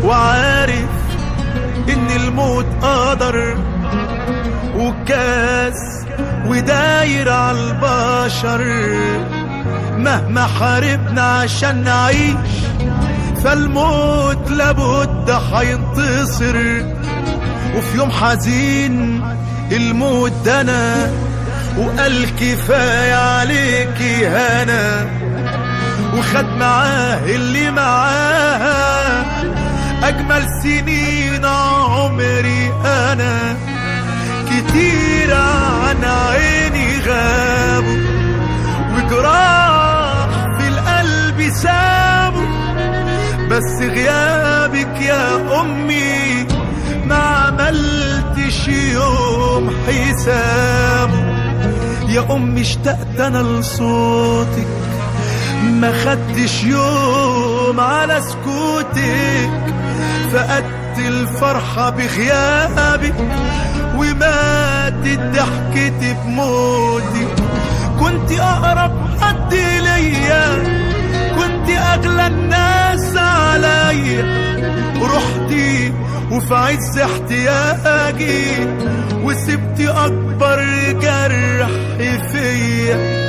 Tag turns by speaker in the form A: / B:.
A: وعارف ان الموت قدر وكاس وداير عالبشر. مهما حاربنا عشان نعيش فالموت لابد هينتصر. وفي يوم حزين الموت دنا وقال كفاية عليكي هنا، وخد معاه اللي معاه أجمل سنين عمري أنا. كتير عن عيني غابوا وجراح في القلب سابوا، بس غيابك يا أمي ما عملتش يوم حسابه. يا أمي اشتقت أنا لصوتك، ما خدتش يوم على سكوتك، فقدت الفرحة بغيابك وماتت ضحكتي بموتك. كنت أقرب حد ليا، كنت أغلى الناس عليا، رحتي وفي عز احتياجي وسبتي أكبر جرح فيا.